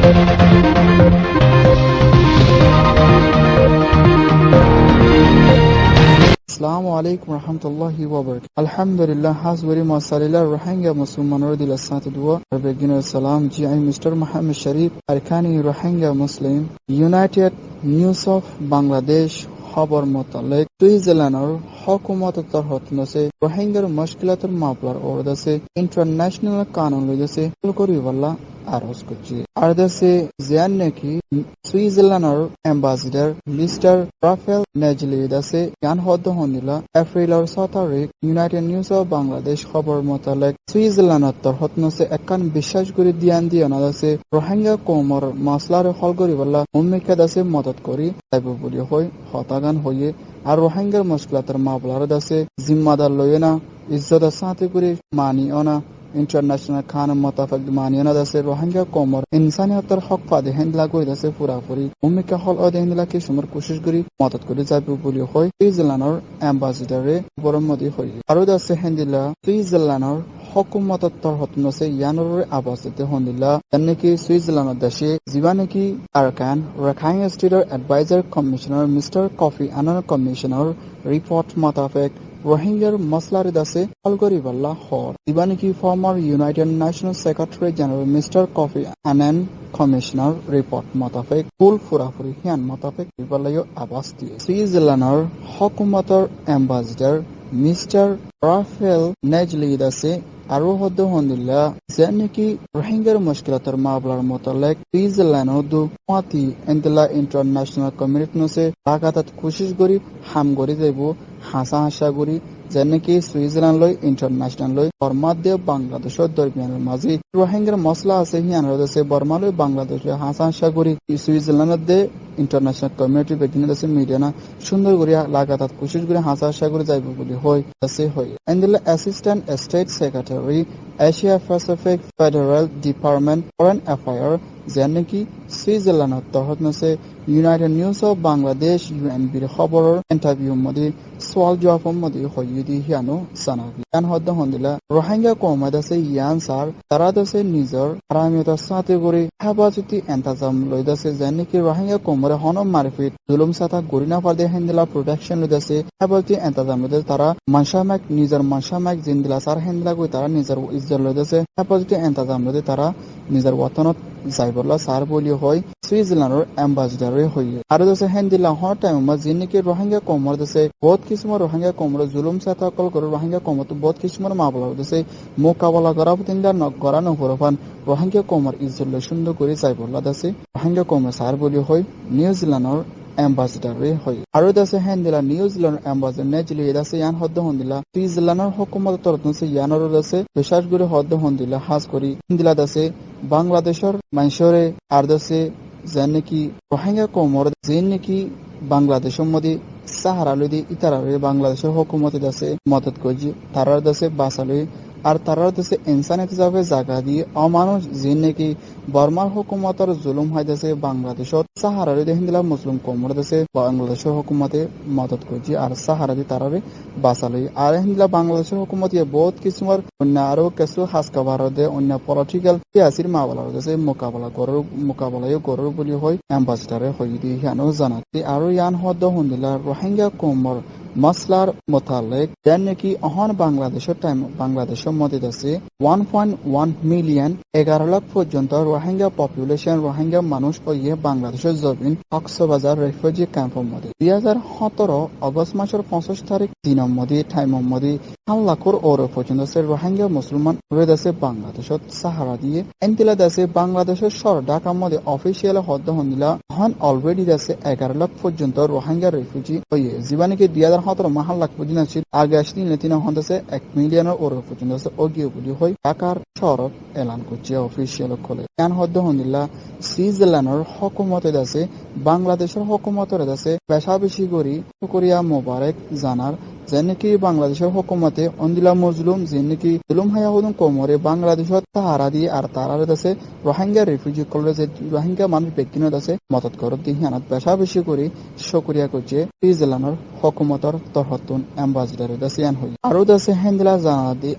Assalamu alaikum warahmatullahi wabarakatuh. Alhamdulillah, has very masalillah Rohingya Musliman Rodil Asatidwa, Beginner Salam, G.I. Mr. Muhammad Sharif, Arkani Rohingya Muslim, United News of Bangladesh, খবর মোতালেক সুইজারল্যান্ডের হুকুমতের তরফে রোহিঙ্গার মুশকিলাতের মামলার ওরদাসে international কানুন লইদাসে করিবাল্লা আরজ করছি আর দেশে জিয়ান নাকি সুইজারল্যান্ডের অ্যাম্বাসিডার মিস্টার রাফেল নেজলি দাসে জ্ঞান হদ্দ হনিলা এপ্রিলের 7 তারিখ ইউনাইটেড নিউজ অফ বাংলাদেশ খবর মোতালেক সুইজারল্যান্ডের তরফে একখান বিশ্বাস করে দিয়ান দিয়ানা দাসে রোহিঙ্গা কৌমর মাসলার হল করিবাল্লা ভূমিকা দাসে মদত করি তাইব বলি হয় হতাগান হয়ে আর রোহিঙ্গার মুশকিলাতের মামলার দাসে জিম্মাদার লয়ে না ইজ্জতের সাথে করে মানিও না ইন্টারন্যাশনাল কানুন মোতাবেক মানিও না দাসে রোহিঙ্গা কৌমর ইনসানিয়তের হক ফাদে হেন্দলা করে দাসে পুরাপুরি ভূমিকা হল অদে হেন্দলাকে সমর কোশিশ করি মদত করে যাবে বলি হয় সুইজারল্যান্ডের অ্যাম্বাসিডারে বরমদি হয়ে আরো দাসে হেন্দিলা সুইজারল্যান্ডের হুকুমতের তরফে ইয়ানোর আবাসিতে হন্দিলা নাকি সুইজারল্যান্ডের দেশে যিবা নাকি আরকান রাখাইন স্টেটের adviser commissioner mister Kofi Annan commissioner report মোতাবেক রোহিঙ্গার মসলার দাসে হল করিবাল্লা হর যিবা নাকি former United Nations secretary general mister Kofi Annan commissioner report মোতাবেক ফুল পুরাপুরি হিয়ান মোতাবেক করিবাল্লায় আবাস দিয়ে সুইজারল্যান্ডের হুকুমতের অ্যাম্বাসিডার মিস্টার রাফেল নেজলি দাসে আরো হদ্দ হন্দিল্লা যে নাকি রোহিঙ্গার মুশকিলাতের মামলার মোতালেক সুইজারল্যান্ড দু পাতি এন্তেলা ইন্টারন্যাশনাল কমিউনিটি নসে লাগাতার কোশিশ করি হাম করি যাইব হাসা করি যে নাকি সুইজারল্যান্ড লই ইন্টারন্যাশনাল লই বর্মাদ্য বাংলাদেশের দরমিয়ানের মাঝে রোহিঙ্গার মশলা আছে হিয়ান রয়েছে বর্মা লই বাংলাদেশে হাসা করি সুইজারল্যান্ডে ইন্টারন্যাশনাল কমিউনিটি বেগিনে দেশে মিডিয়া না সুন্দর করে লাগাতার কোশিশ করে হাসা করে যাইব বলি হয় আছে হয় এন্দিলা assistant state secretary Asia Pacific federal department foreign affair যে নাকি সুইজারল্যান্ডের তরফে ইউনাইটেড নিউজ অফ বাংলাদেশ ইউএনবির খবরের ইন্টারভিউ মধ্যে সওয়াল জবাব মধ্যে হইয়ে দি হিয়ানো জানাবি ইয়ান হদ্দ হন্দিলা রোহিঙ্গা কৌমত আছে ইয়ান সার তারা দেশে নিজের আরামিয়তার সাথে করে হেফাজতি এন্তাজাম লই দাসে যে নাকি রোহিঙ্গা কৌমরে হনম মারফিট জুলুম সাথা গরি না পারদে হেন্দিলা প্রোটেকশন লই দাসে হেফাজতি এন্তাজাম লই তারা মানসামাক নিজের মানসামাক জিন্দিলা সার হেন্দিলা কই তারা নিজের ইজ্জত লই দাসে হেফাজতি এন্তাজাম লই তারা নিজের ওয়াতনত যাইবলা সার বলি হয় সুইজারল্যান্ডের অ্যাম্বাসিডারে হইয়ে আর দেশে হেন্দিলা হর টাইম যে নাকি রোহিঙ্গা কৌমর দেশে বহুত কিসমর রোহিঙ্গা কৌমর জুলুম সাথা কল করে রোহিঙ্গা কৌমর বহুত কিসমর মামলা দেশে মোকাবেলা করা তিনটা করা নহরফান রোহিঙ্গা কৌমর ইজ্জত সুন্দর করে যাইবলা দেশে রোহিঙ্গা কৌমর সার বলি হয় নিউজিল্যান্ডের অ্যাম্বাসিডারে হয় আরো দেশে হেন্দিলা নিউজিল্যান্ড অ্যাম্বাসিডার নেজলি দেশে ইয়ান হদ্দ হন্দিলা সুইজারল্যান্ডের হুকুমত তরফে ইয়ানোর দেশে বিশেষ করে হদ্দ হন্দিলা হাজ করি হিন্দিলা দেশে বাংলাদেশের মানুষরে আর দেশে যে নাকি রোহিঙ্গা কৌমর যে নাকি বাংলাদেশের মধ্যে সাহারা লই ইতারারে বাংলাদেশের হুকুমতে দেশে মদত করছি তারার দেশে বাঁচালই আর তারার দেশে ইনসানিয়ত হিসাবে জায়গা দিয়ে অমানুষ যে নাকি বর্মার হুকুমতের জুলুম হয় দেশে বাংলাদেশত সাহারারে হিন্দিলা মুসলিম কৌমর দেশে বাংলাদেশের হুকুমতে মদত করছি আর সাহারা দিয়ে তারারে বাঁচালই আর হিন্দিলা বাংলাদেশের হুকুমত বহুত কিছুমার অন্য আরো কিছু হাসকাবার দে অন্য পলিটিক্যাল সিয়াসির মামলার দেশে মোকাবেলায় গরর বলি হয় অ্যাম্বাসিডারে হয়ে দিয়ে হিয়ানো জানাতে আর ইয়ান হদ্দ হন্দিলা রোহিঙ্গা কৌমর মসলার মোতালেক যেন নাকি অহন বাংলাদেশের মধ্যে আছে 1.1 মিলিয়ন 11 লাখ পর্যন্ত রোহিঙ্গা পপুলেশন রোহিঙ্গা মানুষ হইয়ে বাংলাদেশের জমিন কক্সবাজার রেফিউজি ক্যাম্পের মধ্যে 2017 অগস্ট মাসের 25 তারিখ দিনের মধ্যে টাইমের মধ্যে 3 লাখের ওর পর্যন্ত রোহিঙ্গা মুসলমান রয়েছে বাংলাদেশত সাহারা দিয়ে এন্তিলা দেশে বাংলাদেশের শহর ঢাকার মধ্যে অফিসিয়াল হদ্দ হন্দিলা হন অলরেডি দেশে 11 লাখ পর্যন্ত রোহিঙ্গা রেফিউজি হইয়ে জীবানিকে 2017 মাহাল লাখ পর্যন্ত ছিল আগে আসলে নেতিনা হন্দেছে 1 মিলিয়নের ওর পর্যন্ত অগিয়ে বলি হয় ঢাকার শহরত এলান করছে অফিসিয়াল খোলে ইয়ান হদ্দ হন্দিলা সুইজারল্যান্ডের হুকুমতে দেশে বাংলাদেশের হুকুমতের দেশে বেশা বেশি করি শুকরিয়া মোবারক জানার যে নাকি বাংলাদেশের হুকুমতে অন্দিলা মজলুম যে নাকি জুলুম হায়া হদুন কোমরে বাংলাদেশত তাহারা দিয়ে আর তারার দাসে রোহিঙ্গা রিফিউজি কলে যে রোহিঙ্গা মানুষ ব্যক্তিনত আছে মদত করত দিয়ে হিয়ানত বেশা বেশি করে সক্রিয়া করছে সুইজারল্যান্ডের হুকুমতর তরহতুন অ্যাম্বাসিডার দাসে আন হই আরো দাসে হেন্দিলা জানা দি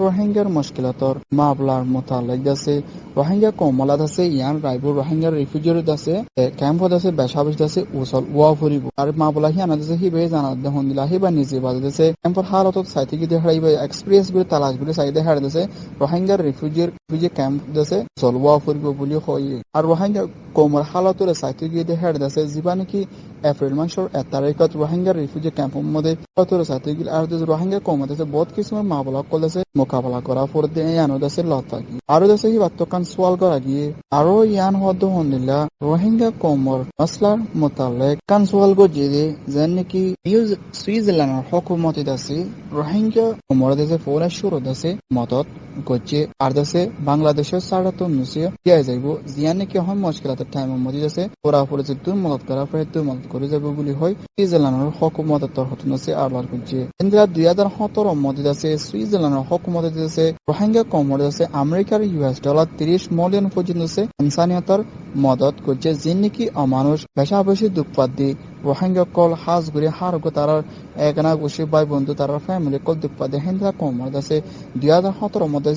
রোহিঙ্গার মুশকিলাতর মামলার মোতালেক দাসে রোহিঙ্গা কমলা দাসে ইয়ান রাইবুর রোহিঙ্গার রিফিউজির দাসে ক্যাম্প দাসে বেশা বেশি দাসে উসল ওয়া ফুরিব আর মামলা হিয়ানা দাসে হিবে জানা দে হন্দিলা হিবা নিজে বাজে দাসে ক্যাম্পর হালত সাইতে গিয়ে হারাইবে এক্সপেরিয়েন্স গুলো তালাশ গুলো সাইদে হার দাসে রোহিঙ্গার রিফিউজি ক্যাম্প দাসে চল ওয়া ফুরিব বলি হয় আর রোহিঙ্গা কোমর হালতরে সাইতে গিয়ে হার দাসে জিবা নাকি এপ্রিল মাসের 1 তারিখত রোহিঙ্গার রিফিউজি ক্যাম্পের মধ্যে হালতরে সাইতে গিয়ে আর দাসে রোহিঙ্গা কোমর দাসে বহুত কিছু মামলা করলেছে মোকাবেলা করা পর দিয়ে ইয়ানো দাসে লতাকি আরো দাসে হি বাতকান সওয়াল করা গিয়ে আরো ইয়ান হদ হন্দিলা রোহিঙ্গা কোমর মাসলার মোতালেক কান সওয়াল গো জিদে যেন নাকি সুইজারল্যান্ডের হুকুমতে দাসে রোহিঙ্গা কোমর দাসে ফোরা শুরু দাসে মদত করছে আর দাসে বাংলাদেশের সাড়াতো নুসিয়া দিয়া যাইব জিয়ান নাকি হয় মুশকিলাতের টাইমের মধ্যে দাসে ওরা পরে যে তুই মদত করা পরে তুই মদত করে যাবে বলি হয় সুইজারল্যান্ডের হুকুমতের তরফত নুসি আরলার করছে ইন্দিরা 2017 মধ্যে দাসে সুইজারল্যান্ডের হুকুমতে দাসে রোহিঙ্গা কোমর দাসে আমেরিকার $30 মিলিয়ন পর্যন্ত দাসে ইনসানিয়তের মদত করছে যিনি নাকি অমানুষ বেশা বেশি দুঃপাত দিয়ে রোহিঙ্গা কল হাজ ঘুরে হার গো তারার একনা বসে ভাই বন্ধু তারার ফ্যামিলি কল দুঃপাত দিয়ে হেন্দ্রা কোমর দাসে 2017 মধ্যে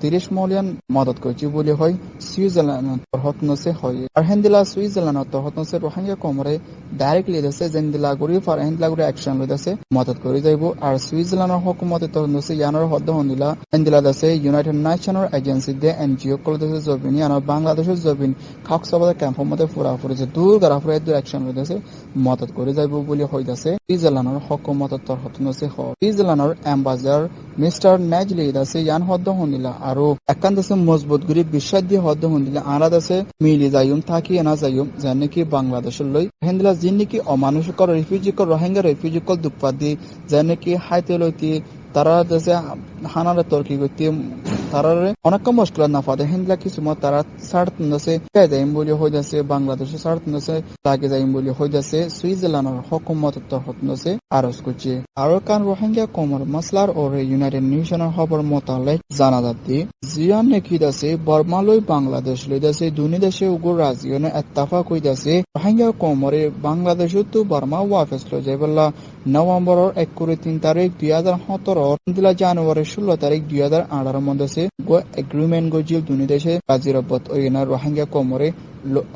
$30 মিলিয়ন মদত করছে বলে হয় সুইজারল্যান্ড তরহতনসে হয় আর হেন্দিলা সুইজারল্যান্ড তরহতনসে রোহিঙ্গা কোমরে ডাইরেক্টলি দাসে জেন্দিলা গরি ফর হেন্দিলা গরি অ্যাকশন লই দাসে মদত করে যাইব আর সুইজারল্যান্ডের হুকুমতে তরহতনসে ইয়ানোর হদ্দ হন্দিলা হেন্দিলা দাসে ইউনাইটেড নেশনের এজেন্সি দে এনজিও কল দাসে জবিন ইয়ানোর বাংলাদেশের জবিন খাকসাবাদ ক্যাম্পের মধ্যে পুরা পড়েছে দূর গারা পুরা দূর অ্যাকশন লই দাসে মদত করে যাইব বলে হয় দাসে সুইজারল্যান্ডের হুকুমতের তরহতনসে হয় সুইজারল্যান্ডের অ্যাম্বাসেডর মিস্টার নেজলি দাসে ইয়ান হদ্দ হন্দিলা আরো একান দাসে মজবুত করে বিশ্বাস দিয়ে হদ্দ হন্দিলা আরা দাসে মিলি যাইম থাকি এনা যাইম যেন নাকি বাংলাদেশের লই হেন্দিলা যিনি নাকি অমানুষকর রিফিউজিকর রোহিঙ্গা রিফিউজিকর দুঃপাত দিয়ে যেন নাকি হাইতে লইতে তারা দেশে হানারে তর্কি করতে তারারে অনেক মুশকিল না ফাদে হিন্দলা কিছু মত তারা সার্ট নসে কে যাইম বলি হই যাচ্ছে বাংলাদেশে সার্ট নসে লাগে যাইম বলি হই যাচ্ছে সুইজারল্যান্ডের হুকুমত তরফত নসে আরজ করছে আরো কান রোহিঙ্গা কোমর মাসলার ওরে ইউনাইটেড নেশনের খবর মোতালেক জানা যাচ্ছে জিয়ান নাকি দাসে বর্মালই বাংলাদেশ লই দাসে দুনি দেশে উগুর রাজিয়নে ইত্তেফাক হই যাচ্ছে রোহিঙ্গা কোমরে বাংলাদেশে তো বর্মা ওয়াফেস লই যাইবল্লা নভেম্বরের 1 তারিখ 2017 দিলা জানুয়ারি 16 তারিখ 2018 মধ্যে এগ্রিমেন্ট গজিল দুনি দেশে রাজিরবত ওইনা রোহিঙ্গা কোমরে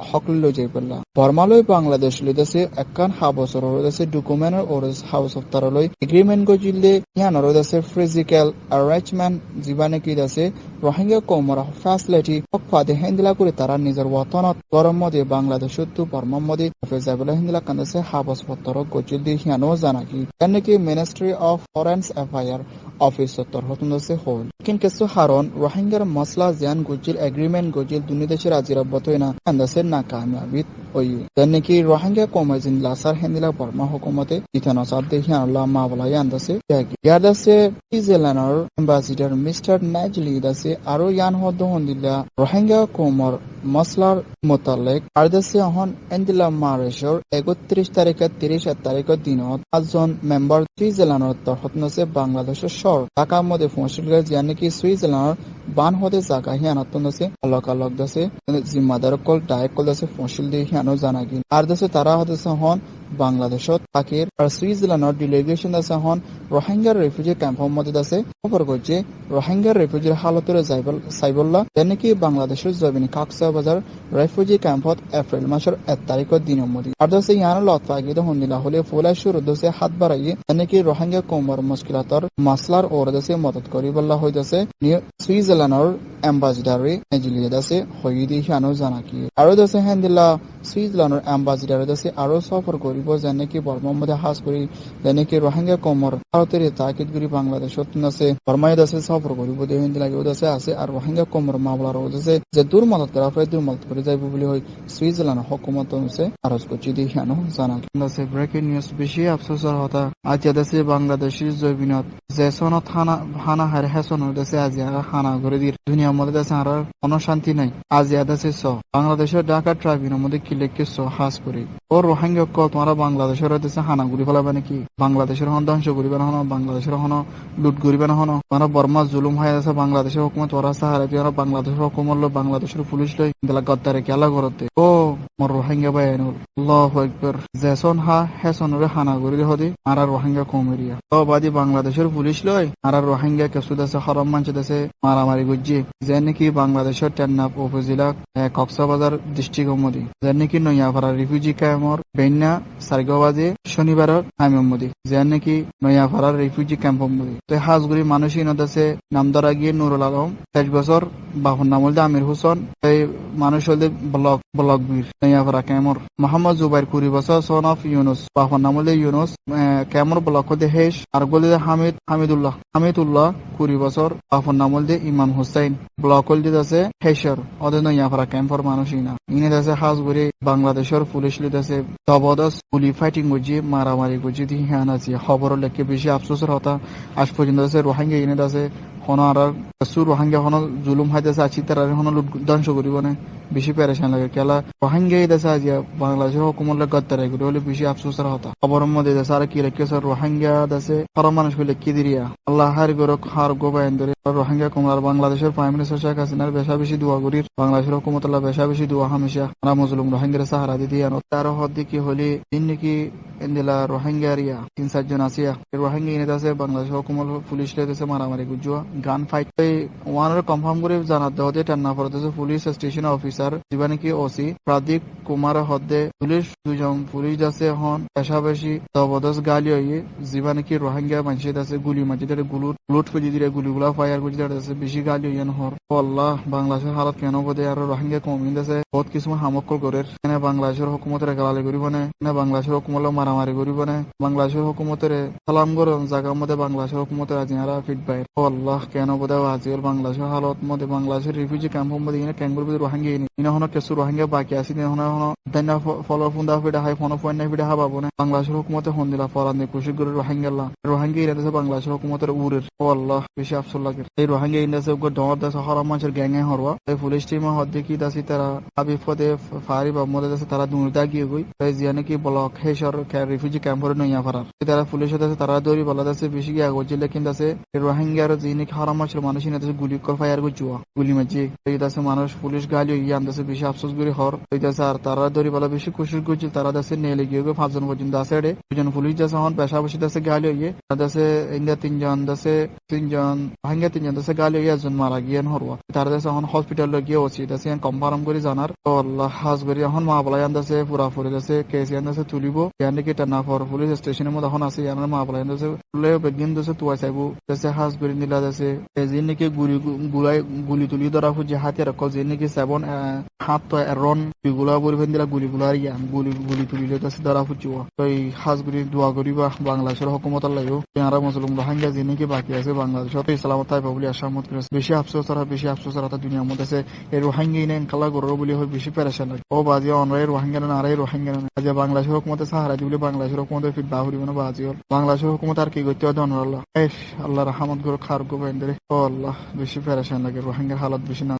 হক লো যাইবল্লা বর্মালই বাংলাদেশ লই দাসে একান হাবসর দাসে ডকুমেন্টের ওর হাউস অফ তারলই এগ্রিমেন্ট গজিলে ইয়ানর দাসে ফিজিক্যাল অ্যারেঞ্জমেন্ট জীবনে কি দাসে রোহিঙ্গা কোমর ফ্যাসিলিটি হক ফাদে হেন্দিলা করে তারা নিজের ওয়াতনত গরম মধ্যে বাংলাদেশ তো বর্মা মধ্যে ফেজাবলা হেন্দিলা কান্দাসে হাবস পত্র গজিল দিয়ে হিয়ানো জানা কি নাকি ministry of foreign affair office তরহতুন দাসে হল কিন্তু হারন রোহিঙ্গার মাসলা জিয়ান গজিল এগ্রিমেন্ট গজিল দুনি দেশে রাজিরবত হইনা কান্দাসে না কামিয়াবিত ওই নাকি রোহিঙ্গা কোমর জিন লাসার হেন্দিলা বর্মা হুকুমতে ইথানো সাদ দেখি আল্লাহ মাবলা ইয়ান্দাসে ইয়াদাসে সুইজারল্যান্ডের অ্যাম্বাসিডর মিস্টার নেজলি দাসে আরো ইয়ান হদ হন্দিলা রোহিঙ্গা কোমর মাসলার মোতালেক আর দাসে হন এন্দিলা মারেশর 31 তারিখে 30 তারিখের দিনত 5 জন মেম্বার সুইজারল্যান্ডের তরফনসে বাংলাদেশের শহর ঢাকার মধ্যে পৌঁছল জিয়ান নাকি সুইজারল্যান্ডের বান হতে জায়গা হিয়ানতনসে আলোক দাসে জিম্মাদার কল ডাইরেক্ট কল দাসে পৌঁছল দিয়ে হিয়ানো জানা গিল আর দাসে তারা হতেছে হন বাংলাদেশত থাকের আর সুইজারল্যান্ডের ডেলিগেশন দাসে হন রোহিঙ্গার রিফিউজি ক্যাম্পের মধ্যে দাসে খবর করছে রোহিঙ্গার রিফিউজির হালতরে সাইবল্লা যেন নাকি বাংলাদেশের জমিনে কাকসাবাজার রিফিউজি ক্যাম্পত এপ্রিল মাসের 1 তারিখের দিনের মধ্যে আর দাসে ইয়ানো লতফা গিয়ে হন্দিলা হলে ফুলাই শুরু দাসে হাত বাড়াইয়ে যেন নাকি রোহিঙ্গা কোমর মুশকিলাতর মাসলার ওর দাসে মদত করি বল্লা হই দাসে সুইজারল্যান্ডের অ্যাম্বাসিডারে নেজলিয়া দাসে হই দিয়ে হিয়ানো জানা কি আরো দাসে হেন্দিলা সুইজারল্যান্ডের অ্যাম্বাসিডার দাসে আরো সফর করিব যেন নাকি বর্মার মধ্যে হাস করি যেন নাকি রোহিঙ্গা কোমর ভারতের তাকিদ করি বাংলাদেশত আছে বর্মায় দাসে সফর করিব দিয়ে হেন্দিলা কেউ দাসে আছে আর রোহিঙ্গা কোমর মামলার দাসে যে দূর মদত করা হয় দূর মদত করে যাইব বলে হয় সুইজারল্যান্ড হুকুমত অনুসে আরজ করছি দিয়ে হিয়ানো জানা দাসে ব্রেকিং নিউজ বেশি আফসোসের হতা আজ দাসে বাংলাদেশের জৈবিনত যে সনত হানা হার হেসন দাসে আজ হানা ঘরে দিয়ে দুনিয়ার মধ্যে দাসে আর কোনো শান্তি নাই আজ দাসে বাংলাদেশের ঢাকা ট্রাইব্যুনালের মধ্যে কি লেখিস হাস করি ও রোহিঙ্গা ক তোমরা বাংলাদেশের দেশে হানা ঘুরি ফেলাবে নাকি, বাংলাদেশের হন ধ্বংস করিবে না হন, বাংলাদেশের হন লুট করিবে না হন, তোমরা বর্মা জুলুম হয়ে আছে বাংলাদেশের হুকুমত ওরা সাহারা দিয়ে বাংলাদেশের হুকুমত লো বাংলাদেশের পুলিশ লই দিলা গদ্দারে খেলা করতে ও মোর রোহিঙ্গা ভাই আইনুল আল্লাহু আকবার জেসন হা হেসনরে হানা ঘুরি হদি আর রোহিঙ্গা কমেরিয়া ও বাদি বাংলাদেশের পুলিশ লই আর রোহিঙ্গা কেসুদ আছে হরম মানছে দেশে মারামারি গুজি যে নাকি বাংলাদেশের টেন্নাপ উপজেলা কক্সবাজার ডিস্ট্রিক্ট মদি যে নাকি নয়াপাড়া রিফিউজি ক্যাম্পর বেন্না সারগাবাজে শনিবারের আমিমদি যে নাকি নয়াপাড়ার রিফিউজি ক্যাম্প মদি তো হাজগুড়ি মানুষই নদাসে নামদারা গিয়ে নুরুল আলম 23 বছর বাপন নাম হলদে আমির হোসেন এই মানুষ হলদে ব্লক বীর নয়াপাড়া ক্যামর মোহাম্মদ জুবাইর 20 বছর সন অফ ইউনুস বাপন নাম হলদে ইউনুস ক্যামর ব্লক হলদে হেস আর বলে হামিদুল্লাহ 20 বছর বাপন নাম হলদে ইমাম হুসাইন ব্লক হলদে আছে হেসর ওদের নয়াপাড়া ক্যাম্পর মানুষই না ইনে দেশে হাজগুড়ি বাংলাদেশের পুলিশ লিদাসে জবরদস্ত গুলি ফাইটিং গুজি মারামারি গুজি দি হ্যান আছে খবর লেখে বেশি আফসোসের হতা আজ পর্যন্ত আছে রোহিঙ্গা ইনে আছে হন আর সুর রোহিঙ্গা হন জুলুম হাইতেছে আছি তারা হন ধ্বংস করিব না বেশি প্যারেশান লাগে কেলা রোহিঙ্গা এই দেশে আজিয়া বাংলাদেশের হুকুমত গদ্দার এগুলো হলে বেশি আফসোসের হতা খবরের মধ্যে দেশে আর কি লেখেছে রোহিঙ্গা দেশে হর মানুষ হলে কি দিরিয়া আল্লাহ হার গরক হার গোবায়ন ধরে রোহিঙ্গা কুমার বাংলাদেশের প্রাইম মিনিস্টার শেখ হাসিনার বেশা বেশি দোয়া করির বাংলাদেশের হুকুমত আল্লাহ বেশা বেশি দোয়া হামেশা আমরা মজলুম রোহিঙ্গার সাহারা দিদি আনো তার হদ্দি কি হলি দিন নাকি ইন্দিলা রোহিঙ্গা রিয়া 3-4 জন আসিয়া রোহিঙ্গা ইনে আছে বাংলাদেশের হুকুমত পুলিশ লেদেছে মারামারি গুজুয়া গান ফাইট ওয়ানের কনফার্ম করে জানাত দেওয়া টান্না পড়তেছে পুলিশ স্টেশন অফিসার যিবা নাকি ওসি প্রাদীপ কুমার হদ্দে পুলিশ 2 জন পুলিশ আছে হন পেশাবেশি জবরদস্ত গালি হইয়ে যিবা নাকি রোহিঙ্গা মানুষের আছে গুলি মাঝে লুট ফুজি দিয়ে গুলিগুলা ফায়ার করে আছে বেশি গালি হইয়ান হর আল্লাহ বাংলাদেশের হালত কেন বোধে আর রোহিঙ্গা কমিন আছে বহুত কিছু হামক্কল করে এনে বাংলাদেশের হুকুমতের গালালি করিব না এনে বাংলাদেশের হুকুমত মারামারি করিব না বাংলাদেশের হুকুমতের সালাম গরম জায়গার মধ্যে বাংলাদেশের হুকুমতের আজিনারা ফিডব্যাক আল্লাহ কেন বোধে আজিল বাংলাদেশের হালত মধ্যে বাংলাদেশের রিফিউজি ক্যাম্পের মধ্যে ইনে ক্যাঙ্গুর ভিতরে রোহিঙ্গা ইনে হন কিছু রোহিঙ্গা বাকি আছে ইনে হন দাইনা ফলো ফুন্দা ফিডা হাই ফোন পয়েন্ট নাই ফিডা হাবাবো না বাংলাদেশের হুকুমতে হন দিলা ফরান কুশি করে রোহিঙ্গা ইরাদেশে বাংলাদেশের হুকুমতের উরের ও আল্লাহ বেশি আফসোস লাগে এই রোহিঙ্গা ইন্দাসে ডর দেশে হরাম মানুষের গ্যাংয়ে হরওয়া এই পুলিশ টিম হদ্দে কি দাসি তারা বিপদে ফারি বা মদে দেশে তারা দুর্দা গিয়ে গই তাই জিয়ানে কি ব্লক হেসর রিফিউজি ক্যাম্পরে নইয়া ফারার তারা পুলিশের দেশে তারা দৌড়ি বলা দেশে বেশি গিয়ে আগোজিলে কিন্তু আছে রোহিঙ্গার যিনি হরাম মানুষের মানুষ ইনে দেশে গুলি কর ফায়ার গুজুয়া গুলি মাঝি এই দেশে মানুষ পুলিশ গালি ইয়ান দেশে বেশি আফসোস করে হর এই দেশে আর তারা দৌড়ি বলা বেশি খুশি গুজল তারা দেশে নেলে গিয়ে 5 জন পর্যন্ত আছে রে 2 জন পুলিশ দেশে হন পেশাবশী দেশে গালি হইয়ে দেশে ইন্ডিয়া 3 জন দেশে 3 জন রোহিঙ্গা 3 জন দেশে গালি হইয়ে একজন মারা গিয়েন হরওয়া তার দেশে হন হসপিটাল গিয়ে ওসি দেশে কনফার্ম করে জানার তো আল্লাহ হাজবেরি এখন মা বলায়ান দেশে পুরা ফুরে দেশে কেস ইয়ান দেশে তুলিব ইয়ান কি টানা ফর পুলিশ স্টেশনের মধ্যে এখন আছে ইয়ান মা বলায়ান দেশে তুলে বেগিন দেশে তুয়া চাইবো দেশে হাজবেরি নিলা দেশে যিনি নাকি গুলি তুলি ধরা খুঁজে হাতে রাখল যিনি নাকি 7 হাত তো রন গুলা বলবেন দিলা গুলিগুলা ইয়ান গুলি তুলিলে দেশে ধরা খুঁজুয়া তো এই হাজবেরি দোয়া করিবা বাংলাদেশের হুকুমত আল্লাহও ইয়ারা মুসলিম রোহিঙ্গা যিনি কি বাকি আছে বাংলাদেশত ইসলামত তাই বলি আশামত করে বেশি আফসোস আর দুনিয়ার মধ্যে আছে এই রোহিঙ্গা ইনে কালা গরর বলি হয় বেশি প্যারেশান লাগে ও বাজি অনরাই রোহিঙ্গা না আরাই রোহিঙ্গা না আজ বাংলাদেশের হুকুমতে সাহারা দিবলে বাংলাদেশের হুকুমতে ফিট বাহুরি না বাজি বাংলাদেশের হুকুমত আর কি করতে হয় আল্লাহ আল্লাহ রহমত করে খার গো বেন্দরে ও আল্লাহ বেশি প্যারেশান লাগে রোহিঙ্গার হালত বেশি না